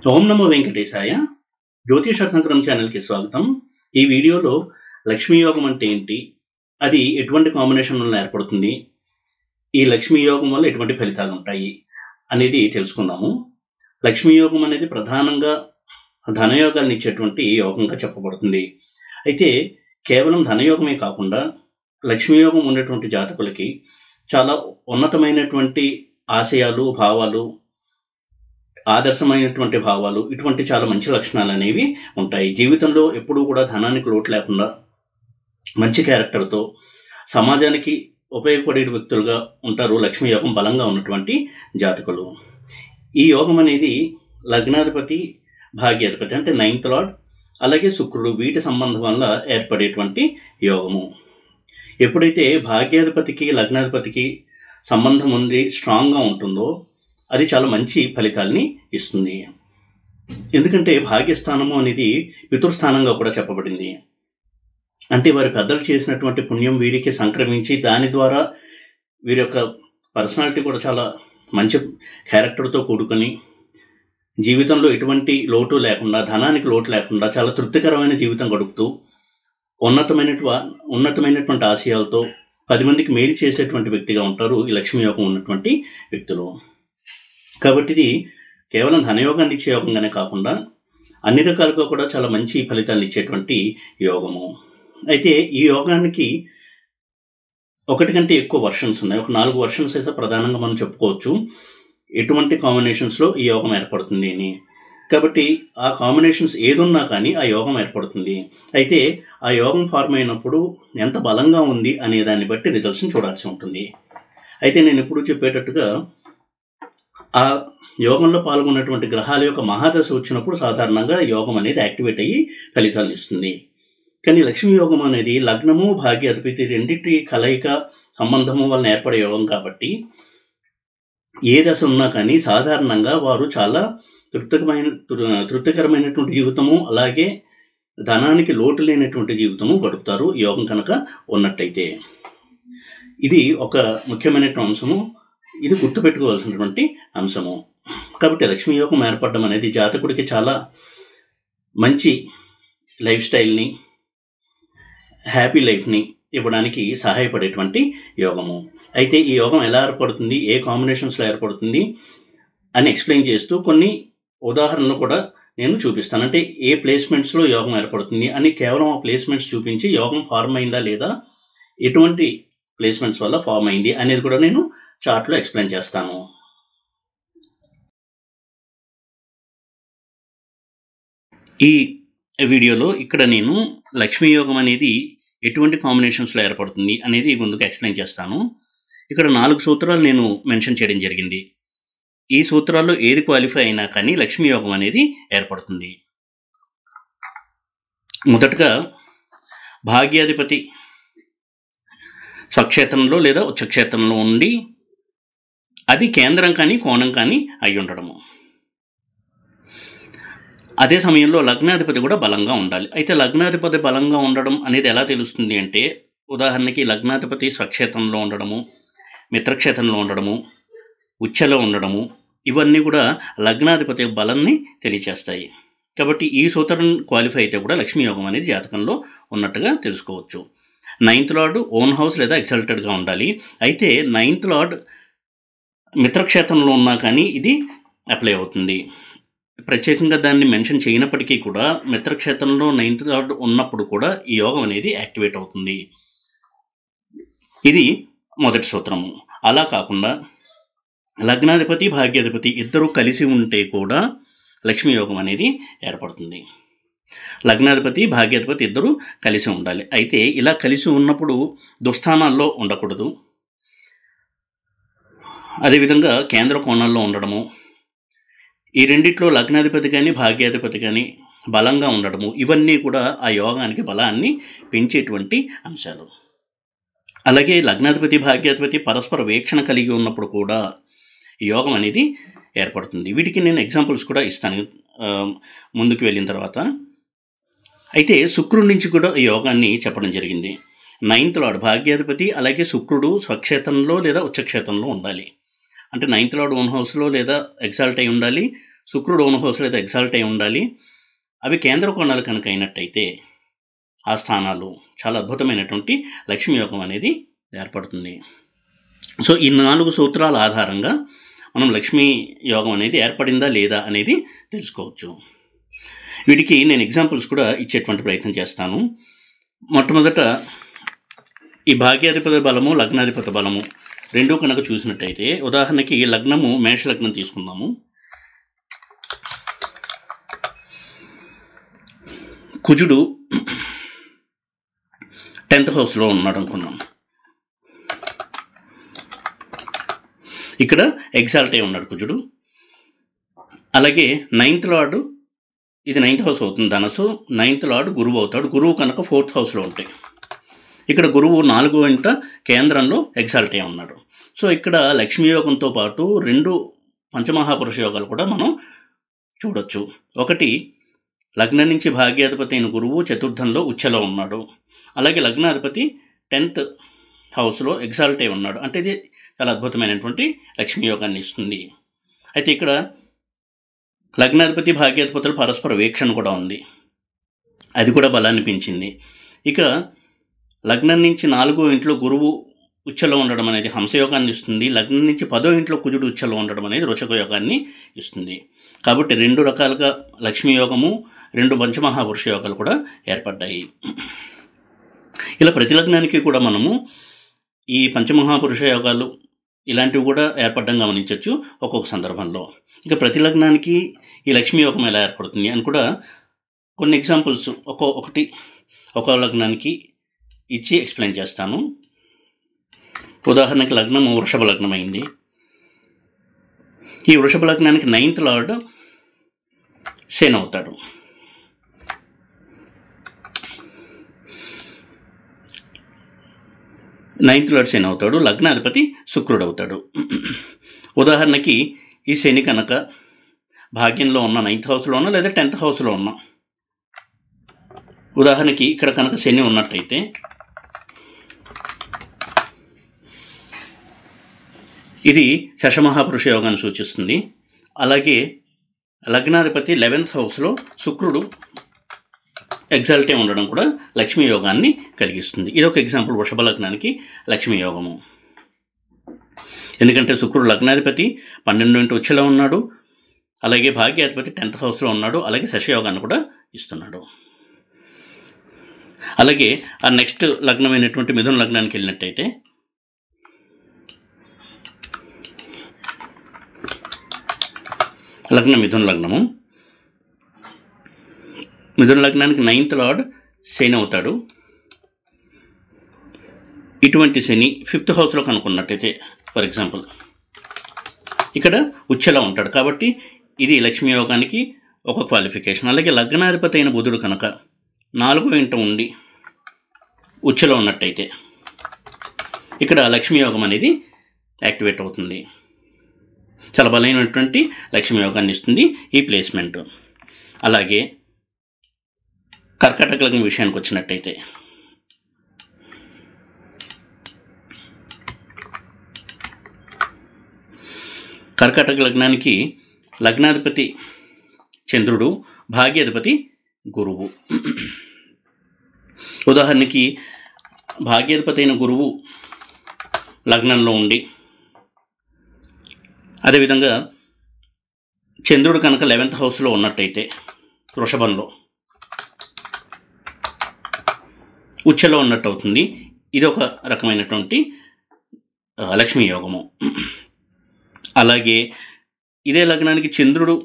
ఓం నమో వెంకటేశాయ. జ్యోతిషరత్నం ఛానల్కి స్వాగతం. ఈ వీడియోలో లక్ష్మీ యోగం అంటే ఏంటి, అది ఎటువంటి కాంబినేషన్ వల్ల ఏర్పడుతుంది, ఈ లక్ష్మీ యోగం వల్ల ఎటువంటి ఫలితాలు ఉంటాయి అనేది తెలుసుకుందాము. లక్ష్మీ యోగం అనేది ప్రధానంగా ధనయోగాలను ఇచ్చేటువంటి యోగంగా చెప్పబడుతుంది. అయితే కేవలం ధనయోగమే కాకుండా లక్ష్మీ యోగం ఉన్నటువంటి జాతకులకి చాలా ఉన్నతమైనటువంటి ఆశయాలు, భావాలు, ఆదర్శమైనటువంటి భావాలు, ఇటువంటి చాలా మంచి లక్షణాలు అనేవి ఉంటాయి. జీవితంలో ఎప్పుడూ కూడా ధనానికి లోటు లేకుండా మంచి క్యారెక్టర్తో సమాజానికి ఉపయోగపడే వ్యక్తులుగా ఉంటారు లక్ష్మీ యోగం బలంగా ఉన్నటువంటి జాతకులు. ఈ యోగం అనేది లగ్నాధిపతి, భాగ్యాధిపతి అంటే 9th లార్డ్, అలాగే శుక్రుడు, వీటి సంబంధం వల్ల ఏర్పడేటువంటి యోగము. ఎప్పుడైతే భాగ్యాధిపతికి లగ్నాధిపతికి సంబంధం ఉంది, స్ట్రాంగ్గా ఉంటుందో అది చాలా మంచి ఫలితాలని ఇస్తుంది. ఎందుకంటే భాగ్యస్థానము అనేది పితృస్థానంగా కూడా చెప్పబడింది. అంటే వారి పెద్దలు చేసినటువంటి పుణ్యం వీరికి సంక్రమించి దాని ద్వారా వీరి యొక్క పర్సనాలిటీ కూడా చాలా మంచి క్యారెక్టర్తో కూడుకొని జీవితంలో ఎటువంటి లోటు లేకుండా, ధనానికి లోటు లేకుండా చాలా తృప్తికరమైన జీవితం గడుపుతూ ఉన్నతమైనటువంటి ఆశయాలతో 10 మందికి మేలు చేసేటువంటి వ్యక్తిగా ఉంటారు ఈ లక్ష్మీ యోగం ఉన్నటువంటి వ్యక్తులు. కాబట్టి ఇది కేవలం ధనయోగాన్ని ఇచ్చే యోగంగానే కాకుండా అన్ని రకాలుగా కూడా చాలా మంచి ఫలితాలను ఇచ్చేటువంటి యోగము. అయితే ఈ యోగానికి ఒకటి కంటే ఎక్కువ వర్షన్స్ ఉన్నాయి. ఒక 4 వర్షన్స్ అయితే ప్రధానంగా మనం చెప్పుకోవచ్చు ఎటువంటి కాంబినేషన్స్లో ఈ యోగం ఏర్పడుతుంది అని. కాబట్టి ఆ కాంబినేషన్స్ ఏదున్నా కానీ ఆ యోగం ఏర్పడుతుంది. అయితే ఆ యోగం ఫార్మ్ అయినప్పుడు ఎంత బలంగా ఉంది అనే దాన్ని బట్టి రిజల్ట్స్ని చూడాల్సి ఉంటుంది. అయితే నేను ఎప్పుడు చెప్పేటట్టుగా ఆ యోగంలో పాల్గొన్నటువంటి గ్రహాల యొక్క మహాదశ వచ్చినప్పుడు సాధారణంగా యోగం అనేది యాక్టివేట్ అయ్యి ఫలితాలను ఇస్తుంది. కానీ లక్ష్మీ యోగం అనేది లగ్నము, భాగ్యాధిపతి రెండింటి కలయిక సంబంధము వలన ఏర్పడే యోగం కాబట్టి ఏ దశ ఉన్నా కానీ సాధారణంగా వారు చాలా తృప్తికరమైనటువంటి జీవితము, అలాగే ధనానికి లోటు లేనటువంటి జీవితము గడుపుతారు యోగం కనుక ఉన్నట్టయితే. ఇది ఒక ముఖ్యమైనటువంటి అంశము, ఇది గుర్తుపెట్టుకోవాల్సినటువంటి అంశము. కాబట్టి లక్ష్మీ యోగం ఏర్పడడం అనేది జాతకుడికి చాలా మంచి లైఫ్ స్టైల్ని, హ్యాపీ లైఫ్ని ఇవ్వడానికి సహాయపడేటువంటి యోగము. అయితే ఈ యోగం ఎలా ఏర్పడుతుంది, ఏ కాంబినేషన్స్లో ఏర్పడుతుంది అని ఎక్స్ప్లెయిన్ చేస్తూ కొన్ని ఉదాహరణలు కూడా నేను చూపిస్తాను. అంటే ఏ ప్లేస్మెంట్స్లో యోగం ఏర్పడుతుంది అని కేవలం ఆ ప్లేస్మెంట్స్ చూపించి యోగం ఫార్మ్ అయిందా లేదా, ఎటువంటి ప్లేస్మెంట్స్ వల్ల ఫార్మ్ అయింది అనేది కూడా నేను చార్ట్లో ఎక్స్ప్లెయిన్ చేస్తాను. ఈ వీడియోలో ఇక్కడ నేను లక్ష్మీ యోగం అనేది ఎటువంటి కాంబినేషన్స్లో ఏర్పడుతుంది అనేది ముందుకు ఎక్స్ప్లెయిన్ చేస్తాను. ఇక్కడ 4 సూత్రాలు నేను మెన్షన్ చేయడం జరిగింది. ఈ సూత్రాల్లో ఏది క్వాలిఫై అయినా కానీ లక్ష్మీ యోగం అనేది ఏర్పడుతుంది. మొదటగా భాగ్యాధిపతి స్వక్షేత్రంలో లేదా ఉచ్చక్షేత్రంలో ఉండి అది కేంద్రం కానీ కోణం కానీ అయి ఉండడము. అదే సమయంలో లగ్నాధిపతి కూడా బలంగా ఉండాలి. అయితే లగ్నాధిపతి బలంగా ఉండడం అనేది ఎలా తెలుస్తుంది అంటే, ఉదాహరణకి లగ్నాధిపతి స్వక్షేత్రంలో ఉండడము, మిత్రక్షేత్రంలో ఉండడము, ఉచ్చలో ఉండడము, ఇవన్నీ కూడా లగ్నాధిపతి బలాన్ని తెలియచేస్తాయి. కాబట్టి ఈ సూత్రం క్వాలిఫై అయితే కూడా లక్ష్మీ యోగం అనేది జాతకంలో ఉన్నట్టుగా తెలుసుకోవచ్చు. 9th లార్డ్ ఓన్ హౌస్ లేదా ఎక్సల్టెడ్గా ఉండాలి. అయితే 9th లార్డ్ మిత్రక్షేత్రంలో ఉన్నా కానీ ఇది అప్లై అవుతుంది. ప్రత్యేకంగా దాన్ని మెన్షన్ చేయనప్పటికీ కూడా మిత్రక్షేత్రంలో 9th లార్డ్ ఉన్నప్పుడు కూడా ఈ యోగం అనేది యాక్టివేట్ అవుతుంది. ఇది మొదటి సూత్రము. అలా కాకుండా లగ్నాధిపతి, భాగ్యాధిపతి ఇద్దరు కలిసి ఉంటే కూడా లక్ష్మీ యోగం అనేది ఏర్పడుతుంది. లగ్నాధిపతి, భాగ్యాధిపతి ఇద్దరు కలిసి ఉండాలి. అయితే ఇలా కలిసి ఉన్నప్పుడు దుస్థానాల్లో ఉండకూడదు. అదేవిధంగా కేంద్ర కోణాల్లో ఉండడము, ఈ రెండిట్లో లగ్నాధిపతి కానీ భాగ్యాధిపతి కానీ బలంగా ఉండడము, ఇవన్నీ కూడా ఆ యోగానికి బలాన్ని పెంచేటువంటి అంశాలు. అలాగే లగ్నాధిపతి, భాగ్యాధిపతి పరస్పర వీక్షణ కలిగి ఉన్నప్పుడు కూడా యోగం అనేది ఏర్పడుతుంది. వీటికి నేను ఎగ్జాంపుల్స్ కూడా ఇస్తాను ముందుకు వెళ్ళిన తర్వాత. అయితే శుక్రుడి నుంచి కూడా ఈ యోగాన్ని చెప్పడం జరిగింది. 9th లార్డ్ భాగ్యాధిపతి అలాగే శుక్రుడు స్వక్షేత్రంలో లేదా ఉచ్చక్షేత్రంలో ఉండాలి. అంటే 9th లార్డ్ ఓన్ హౌస్లో లేదా ఎగ్జాల్ట్ అయి ఉండాలి. శుక్రుడు ఓన్ హౌస్లో అయితే ఎగ్జాల్ట్ అయి ఉండాలి. అవి కేంద్ర కోణాలు కనుక అయినట్టయితే ఆ స్థానాలు చాలా అద్భుతమైనటువంటి లక్ష్మీ యోగం అనేది ఏర్పడుతుంది. సో ఈ 4 సూత్రాల ఆధారంగా మనం లక్ష్మీ యోగం అనేది ఏర్పడిందా లేదా అనేది తెలుసుకోవచ్చు. వీటికి నేను ఎగ్జాంపుల్స్ కూడా ఇచ్చేటువంటి ప్రయత్నం చేస్తాను. మొట్టమొదట ఈ భాగ్యాధిపతి బలము, లగ్నాధిపతి బలము రెండూ కనుక చూసినట్టయితే, ఉదాహరణకి లగ్నము మేషలగ్నం తీసుకుందాము. కుజుడు 10th హౌస్లో ఉన్నాడు అనుకున్నాం. ఇక్కడ ఎగ్జాల్ట్ అయి ఉన్నాడు కుజుడు. అలాగే 9th లార్డు, ఇది 9th హౌస్ అవుతుంది ధనస్సు, 9th లార్డు గురువు అవుతాడు. గురువు కనుక 4th హౌస్లో ఉంటాయి. ఇక్కడ గురువు 4వ ఇంట కేంద్రంలో ఎగ్జాల్ట్ అయి ఉన్నాడు. సో ఇక్కడ లక్ష్మీ యోగంతో పాటు 2 పంచమహాపురుష యోగాలు కూడా మనం చూడొచ్చు. ఒకటి, లగ్నం నుంచి భాగ్యాధిపతి అయిన గురువు చతుర్థంలో ఉచ్చలో ఉన్నాడు. అలాగే లగ్నాధిపతి 10th హౌస్లో ఎగ్జాల్ట్ అయి ఉన్నాడు. అంటే ఇది చాలా అద్భుతమైనటువంటి లక్ష్మీ యోగాన్ని ఇస్తుంది. అయితే ఇక్కడ లగ్నాధిపతి భాగ్యాధిపతులు పరస్పర వీక్షణ కూడా ఉంది, అది కూడా బలాన్ని పెంచింది. ఇక లగ్నం నుంచి 4వ ఇంట్లో గురువు ఉచ్చలో ఉండడం అనేది హంసయోగాన్ని ఇస్తుంది. లగ్నం నుంచి 10వ ఇంట్లో కుజుడు ఉచ్చలో ఉండడం అనేది వృషభ యోగాన్ని ఇస్తుంది. కాబట్టి 2 రకాలుగా లక్ష్మీ యోగము, 2 పంచమహాపురుష యోగాలు కూడా ఏర్పడ్డాయి. ఇలా ప్రతి లగ్నానికి కూడా మనము ఈ పంచమహాపురుష యోగాలు ఇలాంటివి కూడా ఏర్పడడం గమనించవచ్చు ఒక్కొక్క సందర్భంలో. ఇక ప్రతి లగ్నానికి ఈ లక్ష్మీ యోగం ఎలా ఏర్పడుతుంది అని కూడా కొన్ని ఎగ్జాంపుల్స్ ఒక్కో లగ్నానికి ఇచ్చి ఎక్స్ప్లెయిన్ చేస్తాను. ఉదాహరణకి లగ్నం వృషభ లగ్నం అయింది. ఈ వృషభ లగ్నానికి 9th లార్డ్ శని అవుతాడు. లగ్నాధిపతి శుక్రుడు అవుతాడు. ఉదాహరణకి ఈ శని కనుక భాగ్యంలో ఉన్న 9th హౌస్లో ఉన్నా లేదా 10th హౌస్లో ఉన్నా, ఉదాహరణకి ఇక్కడ కనుక శని ఉన్నట్టయితే ఇది శషమహాపురుష యోగాన్ని సూచిస్తుంది. అలాగే లగ్నాధిపతి 11th హౌస్లో శుక్రుడు ఎగ్జాల్ట్ అయి ఉండడం కూడా లక్ష్మీ యోగాన్ని కలిగిస్తుంది. ఇది ఒక ఎగ్జాంపుల్ వృషభ లగ్నానికి లక్ష్మీ యోగము. ఎందుకంటే శుక్రుడు లగ్నాధిపతి 12వ ఇంటి ఉచ్చలో ఉన్నాడు, అలాగే భాగ్యాధిపతి 10th హౌస్లో ఉన్నాడు, అలాగే శశయోగాన్ని కూడా ఇస్తున్నాడు. అలాగే ఆ నెక్స్ట్ లగ్నమైనటువంటి మిథున లగ్నానికి వెళ్ళినట్టయితే మిథున లగ్నానికి 9th లార్డ్ శని అవుతాడు. ఇటువంటి శని 5th హౌస్లో కనుక్కున్నట్టయితే ఫర్ ఎగ్జాంపుల్ ఇక్కడ ఉచ్చలో ఉంటాడు. కాబట్టి ఇది లక్ష్మీ యోగానికి ఒక క్వాలిఫికేషన్. అలాగే లగ్నాధిపతి అయిన బుధుడు కనుక 4వ ఇంట ఉండి ఉచ్చలో ఉన్నట్టయితే ఇక్కడ లక్ష్మీ యోగం అనేది యాక్టివేట్ అవుతుంది. చాలా బలమైనటువంటి లక్ష్మీ యోగాన్ని ఇస్తుంది ఈ ప్లేస్మెంట్. అలాగే కర్కాటక లగ్నం విషయానికి వచ్చినట్టయితే కర్కాటక లగ్నానికి లగ్నాధిపతి చంద్రుడు, భాగ్యాధిపతి గురువు. ఉదాహరణకి భాగ్యాధిపతి అయిన గురువు లగ్నంలో ఉండి, అదేవిధంగా చంద్రుడు కనుక 11th హౌస్లో ఉన్నట్టయితే వృషభంలో ఉచ్చలో ఉన్నట్టు అవుతుంది. ఇది ఒక రకమైనటువంటి లక్ష్మీ యోగము. అలాగే ఇదే లగ్నానికి చంద్రుడు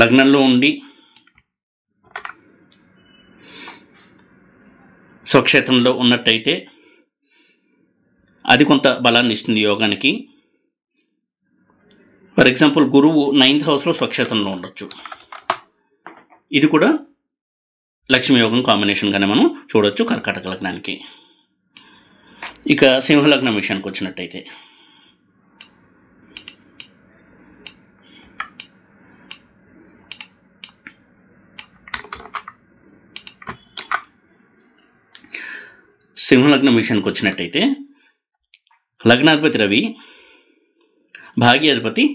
లగ్నంలో ఉండి స్వక్షేత్రంలో ఉన్నట్టయితే అది కొంత బలాన్ని ఇస్తుంది యోగానికి. ఫర్ ఎగ్జాంపుల్ గురువు 9th హౌస్లో స్వక్షేత్రంలో ఉండొచ్చు. ఇది కూడా లక్ష్మీ యోగం కాంబినేషన్గానే మనం చూడవచ్చు కర్కాటక లగ్నానికి. ఇక సింహలగ్నం విషయానికి వచ్చినట్టయితే లగ్నాధిపతి రవి, భాగ్యాధిపతి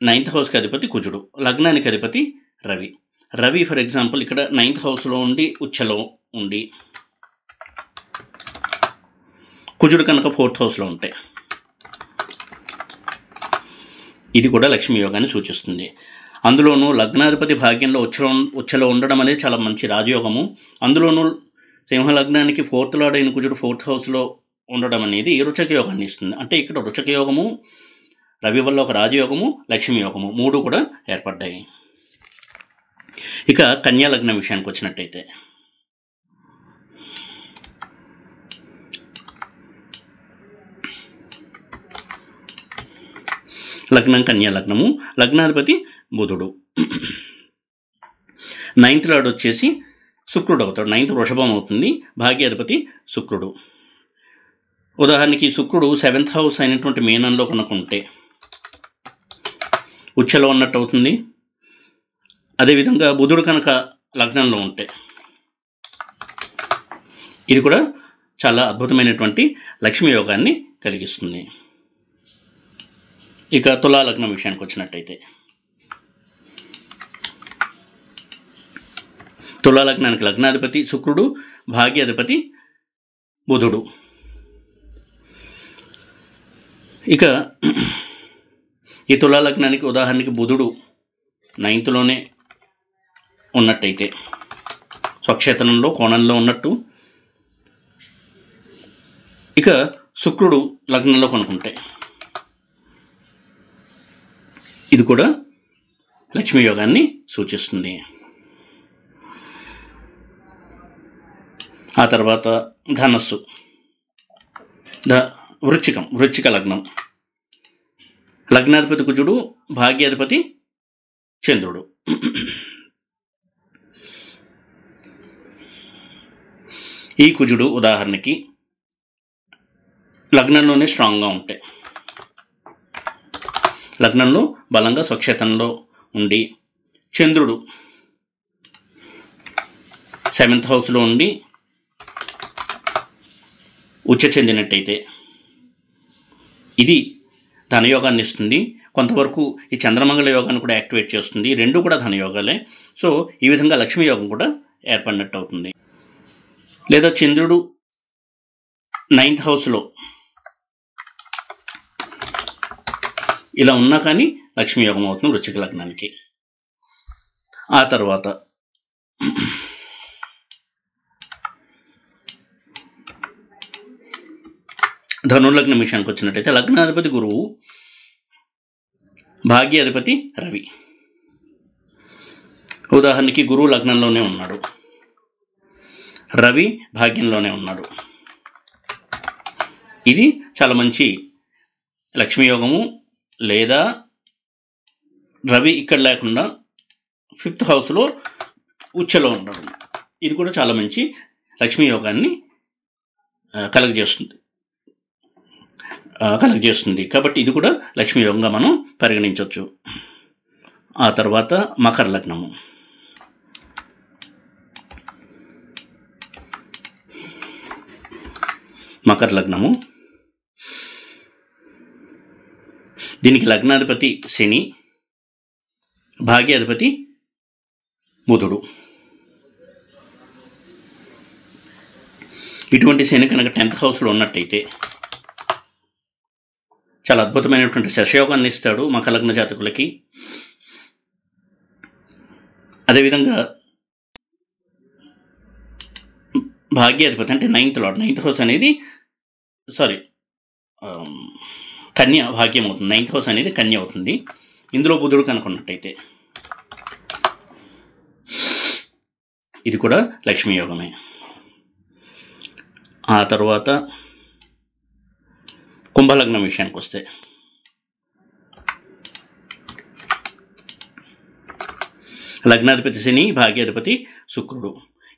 9th హౌస్కి అధిపతి కుజుడు, లగ్నానికి అధిపతి రవి. రవి ఫర్ ఎగ్జాంపుల్ ఇక్కడ 9th హౌస్లో ఉండి ఉచ్చలో ఉండి, కుజుడు కనుక 4th హౌస్లో ఉంటే ఇది కూడా లక్ష్మీ యోగాన్ని సూచిస్తుంది. అందులోనూ లగ్నాధిపతి భాగ్యంలో ఉచ్చలో ఉండడం అనేది చాలా మంచి రాజయోగము. అందులోనూ సింహ లగ్నానికి 4th లార్డ్ అయిన కుజుడు 4th హౌస్లో ఉండడం అనేది రుచక యోగాన్ని ఇస్తుంది. అంటే ఇక్కడ రుచక యోగము, రవి వల్ల ఒక రాజయోగము, లక్ష్మీ యోగము 3 కూడా ఏర్పడ్డాయి. ఇక కన్యా లగ్నం విషయానికి వచ్చినట్టయితే లగ్నం కన్యా లగ్నము, లగ్నాధిపతి బుధుడు, 9th లార్డ్ వచ్చేసి శుక్రుడు అవుతాడు. 9th వృషభం అవుతుంది, భాగ్యాధిపతి శుక్రుడు. ఉదాహరణకి శుక్రుడు 7th హౌస్ అయినటువంటి మీనంలో కనుక ఉంటే ఉచ్చలో ఉన్నట్టు అవుతుంది. అదేవిధంగా బుధుడు కనుక లగ్నంలో ఉంటే ఇది కూడా చాలా అద్భుతమైనటువంటి లక్ష్మీ యోగాన్ని కలిగిస్తుంది. ఇక తులా లగ్నం విషయానికి వచ్చినట్టయితే తులా లగ్నానికి లగ్నాధిపతి శుక్రుడు, భాగ్యాధిపతి బుధుడు. ఇక ఈ తులా లగ్నానికి ఉదాహరణకి బుధుడు 9th లోనే ఉన్నట్టయితే, స్వక్షేత్రంలో కోణంలో ఉన్నట్టు, ఇక శుక్రుడు లగ్నంలో కొనుక్కుంటే ఇది కూడా లక్ష్మీ యోగాన్ని సూచిస్తుంది. ఆ తర్వాత ధనస్సు, వృశ్చిక లగ్నం, లగ్నాధిపతి కుజుడు, భాగ్యాధిపతి చంద్రుడు. ఈ కుజుడు ఉదాహరణకి లగ్నంలోనే స్ట్రాంగ్గా ఉంటే, లగ్నంలో బలంగా స్వక్షేత్రంలో ఉండి, చంద్రుడు 7th హౌస్లో ఉండి ఉచ్చ చెందినట్టయితే ఇది ధనయోగాన్ని ఇస్తుంది. కొంతవరకు ఈ చంద్రమంగళ యోగాన్ని కూడా యాక్టివేట్ చేస్తుంది. 2 కూడా ధనయోగాలే. సో ఈ విధంగా లక్ష్మీ యోగం కూడా ఏర్పడినట్టు అవుతుంది. లేదా చంద్రుడు 9th హౌస్లో ఇలా ఉన్నా కానీ లక్ష్మీ యోగం అవుతుంది వృశ్చిక లగ్నానికి. ఆ తర్వాత ధనుర్లగ్నం విషయానికి వచ్చినట్టయితే లగ్నాధిపతి గురువు, భాగ్యాధిపతి రవి. ఉదాహరణకి గురువు లగ్నంలోనే ఉన్నాడు, రవి భాగ్యంలోనే ఉన్నాడు. ఇది చాలా మంచి లక్ష్మీ యోగము. లేదా రవి ఇక్కడ లేకుండా 5th హౌస్లో ఉచ్చలో ఉండడం, ఇది కూడా చాలా మంచి లక్ష్మీ యోగాన్ని కలగజేస్తుంది. కాబట్టి ఇది కూడా లక్ష్మీ యోగంగా మనం పరిగణించవచ్చు. ఆ తర్వాత మకర లగ్నము, దీనికి లగ్నాధిపతి శని, భాగ్యాధిపతి బుధుడు. ఇటువంటి శని కనుక 10th హౌస్లో ఉన్నట్టయితే చాలా అద్భుతమైనటువంటి శశయోగాన్ని ఇస్తాడు మకర లగ్న జాతకులకి. అదేవిధంగా భాగ్యాధిపతి అంటే 9th లార్డ్, 9th హౌస్ అనేది కన్య భాగ్యం అవుతుంది. 9th హౌస్ అనేది కన్య అవుతుంది. ఇందులో బుధుడు కనుకున్నట్టయితే ఇది కూడా లక్ష్మీ యోగమే. ఆ తర్వాత కుంభలగ్నం విషయానికి వస్తే లగ్నాధిపతి శని, భాగ్యాధిపతి శుక్రుడు.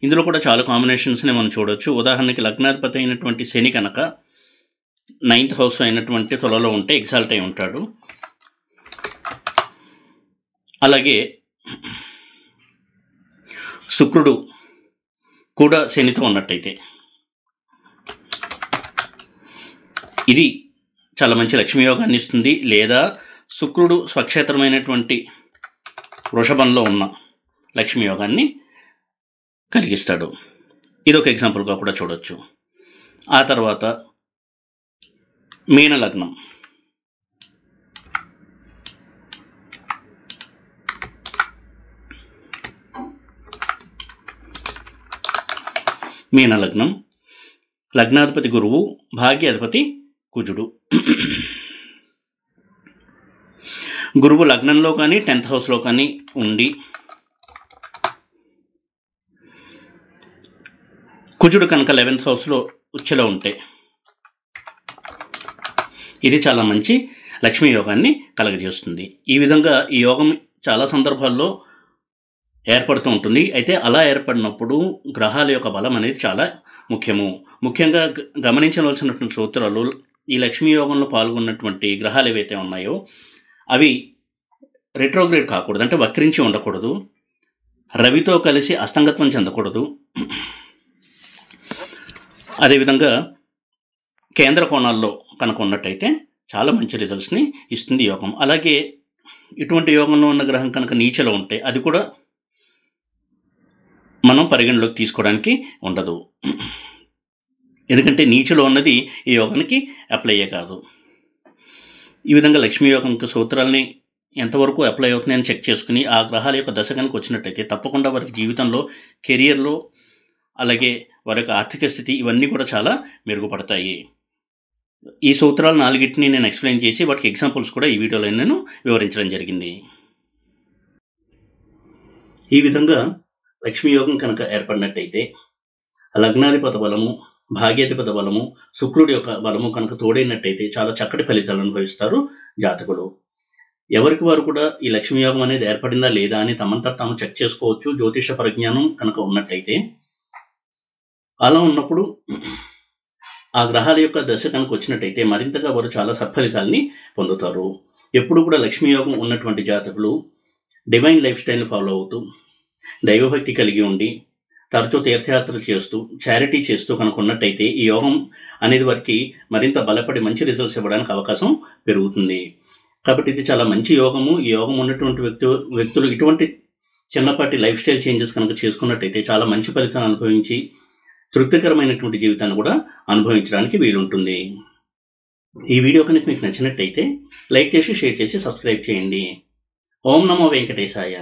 ఇందులో కూడా చాలా కాంబినేషన్స్ని మనం చూడవచ్చు. ఉదాహరణకి లగ్నాధిపతి అయినటువంటి శని కనుక 9th హౌస్ అయినటువంటి తులలో ఉంటే ఎగ్జాల్ట్ అయి ఉంటాడు. అలాగే శుక్రుడు కూడా శనితో ఉన్నట్టయితే ఇది చాలా మంచి లక్ష్మీ యోగాన్ని ఇస్తుంది. లేదా శుక్రుడు స్వక్షేత్రమైనటువంటి వృషభంలో ఉన్న లక్ష్మీ యోగాన్ని కలిగిస్తాడు. ఇదొక ఎగ్జాంపుల్గా కూడా చూడొచ్చు. ఆ తర్వాత మీన లగ్నం. మీన లగ్నం, లగ్నాధిపతి గురువు, భాగ్యాధిపతి కుజుడు. గురువు లగ్నంలో కానీ 10th హౌస్లో కానీ ఉండి కుజుడు కనుక 11th హౌస్లో ఉచ్చలో ఉంటే ఇది చాలా మంచి లక్ష్మీ యోగాన్ని కలగజేస్తుంది. ఈ విధంగా ఈ యోగం చాలా సందర్భాల్లో ఏర్పడుతూ ఉంటుంది. అయితే అలా ఏర్పడినప్పుడు గ్రహాల యొక్క బలం అనేది చాలా ముఖ్యము. ముఖ్యంగా గమనించవలసినటువంటి సూత్రాలు, ఈ లక్ష్మీ యోగంలో పాల్గొన్నటువంటి గ్రహాలు ఏవైతే ఉన్నాయో అవి రెట్రోగ్రేడ్ కాకూడదు, అంటే వక్రించి ఉండకూడదు, రవితో కలిసి అస్తంగత్వం చెందకూడదు. అదేవిధంగా కేంద్ర కోణాల్లో కనుక ఉన్నట్టయితే చాలా మంచి రిజల్ట్స్ని ఇస్తుంది యోగం. అలాగే ఇటువంటి యోగంలో ఉన్న గ్రహం కనుక నీచలో ఉంటే అది కూడా మనం పరిగణలోకి తీసుకోవడానికి ఉండదు. ఎందుకంటే నీచలో ఉన్నది ఈ యోగానికి అప్లై అయ్యే కాదు. ఈ విధంగా లక్ష్మీ యోగం సూత్రాలని ఎంతవరకు అప్లై అవుతున్నాయని చెక్ చేసుకుని ఆ గ్రహాల యొక్క దశ కనుక వచ్చినట్టయితే తప్పకుండా వారికి జీవితంలో, కెరియర్లో, అలాగే వారి యొక్క ఆర్థిక స్థితి ఇవన్నీ కూడా చాలా మెరుగుపడతాయి. ఈ సూత్రాలు 4ని నేను ఎక్స్ప్లెయిన్ చేసి వాటికి ఎగ్జాంపుల్స్ కూడా ఈ వీడియోలో నేను వివరించడం జరిగింది. ఈ విధంగా లక్ష్మీ యోగం కనుక ఏర్పడినట్టయితే లగ్నాధిపతి బలము, భాగ్యాధిపతి బలము, శుక్రుడి యొక్క బలము కనుక తోడైనట్టయితే చాలా చక్కటి ఫలితాలు అనుభవిస్తారు జాతకులు. ఎవరికి వారు కూడా ఈ లక్ష్మీ యోగం అనేది ఏర్పడిందా లేదా అని తమంతా తాము చెక్ చేసుకోవచ్చు, జ్యోతిష పరిజ్ఞానం కనుక ఉన్నట్టయితే. అలా ఉన్నప్పుడు ఆ గ్రహాల యొక్క దశ కనుక వచ్చినట్టయితే మరింతగా వారు చాలా సత్ఫలితాలని పొందుతారు. ఎప్పుడు కూడా లక్ష్మీ యోగం ఉన్నటువంటి జాతకులు డివైన్ లైఫ్ స్టైల్ని ఫాలో అవుతూ, దైవభక్తి కలిగి ఉండి, తరచూ తీర్థయాత్రలు చేస్తూ, చారిటీ చేస్తూ కనుక ఉన్నట్టయితే ఈ యోగం అనేది వారికి మరింత బలపడి మంచి రిజల్ట్స్ ఇవ్వడానికి అవకాశం పెరుగుతుంది. కాబట్టి ఇది చాలా మంచి యోగము. ఈ యోగం ఉన్నటువంటి వ్యక్తులు ఇటువంటి చిన్నపాటి లైఫ్ స్టైల్ చేంజెస్ కనుక చేసుకున్నట్టయితే చాలా మంచి ఫలితాన్ని అనుభవించి తృప్తికరమైనటువంటి జీవితాన్ని కూడా అనుభవించడానికి వీలుంటుంది. ఈ వీడియో కనుక మీకు నచ్చినట్టయితే లైక్ చేసి, షేర్ చేసి, సబ్స్క్రైబ్ చేయండి. ఓం నమో వెంకటేశాయ.